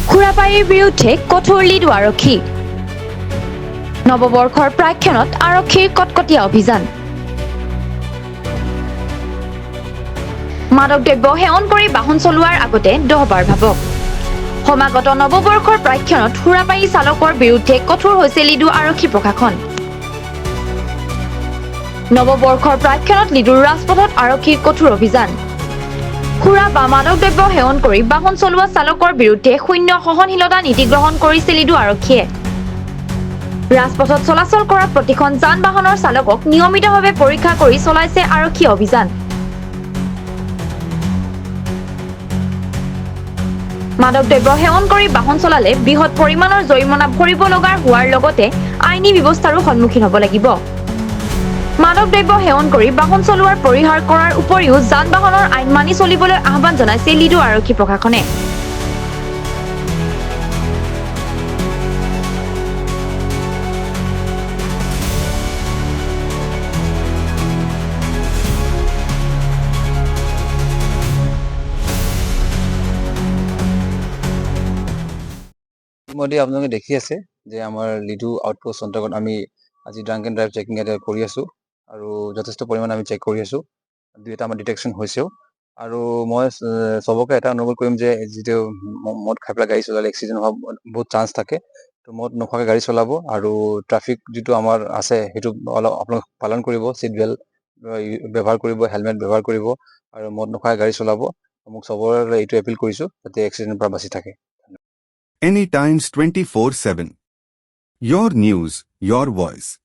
খুৰাপাৰীৰ বিৰুদ্ধে কঠোৰ লিডু আৰক্ষী নৱবৰ্ষৰ প্ৰাক্ষণত আৰক্ষীৰ কটকটীয়া অভিযান মাদক দ্ৰব্য সেৱন কৰি বাহন চলোৱাৰ আগতে 10 বাৰ ভাবক সমাগত নৱবৰ্ষৰ প্ৰাক্ষণত খুৰাপাৰী চালকৰ বিৰুদ্ধে কঠোৰ হৈছে লিডু আৰক্ষী প্ৰশাসন নৱবৰ্ষৰ প্ৰাক্ষণত লিডুৰ ৰাজপথত আৰক্ষীৰ কঠোৰ অভিযান খুৰা বা মাদক দ্ৰব্য সেৱন কৰি বাহন চলোৱা চালকৰ বিৰুদ্ধে শূন্য সহনশীলতা নীতি গ্ৰহণ কৰিছে লিডু আৰক্ষীয়ে ৰাজপথত চলাচল কৰা প্ৰতিখন যান বাহনৰ চালকক নিয়মিতভাৱে পৰীক্ষা কৰি চলাইছে আৰক্ষী অভিযান মাদক দ্ৰব্য সেৱন কৰি বাহন চলালে বৃহৎ পৰিমাণৰ জৰিমনা ভৰিব লগা হোৱাৰ লগতে আইনী ব্যৱস্থাৰো সন্মুখীন হ'ব লাগিব মাদক দ্ৰব্য সেৱন কৰি বাহন চলোৱাৰ পৰিহাৰ কৰাৰ উপৰিও যান বাহনৰ আইন মানি চলিবলৈ আহ্বান জনাইছে লিডু আৰক্ষী প্ৰশাসনে ইতিমধ্যে আপোনালোকে দেখি আছে যে আমাৰ লিডু আউটপোষ্ট অন্তৰ্গত আমি আজি ড্ৰাংক এণ্ড ড্ৰাইভ চেকিং ইয়াতে কৰি আছোঁ আৰু যথেষ্ট পৰিমাণে আমি চেক কৰি আছোঁ দুই এটা আমাৰ ডিটেকশ্যন হৈছেও আৰু মই চবকে এটা অনুৰোধ কৰিম যে যিটো মদ খাই পেলাই গাড়ী চলালে এক্সিডেণ্ট হোৱা বহুত চান্স থাকে তো মদ নোখোৱাকৈ গাড়ী চলাব আৰু ট্ৰাফিক যিটো আমাৰ আছে সেইটো অলপ আপোনালোক পালন কৰিব ছিট বেল্ট ব্যৱহাৰ কৰিব হেলমেট ব্যৱহাৰ কৰিব আৰু মদ নোখোৱাকৈ গাড়ী চলাব মোক চবৰে এইটো এপিল কৰিছোঁ যাতে এক্সিডেণ্টৰ পৰা বাচি থাকে Anytimes 24/7. Your news, your voice.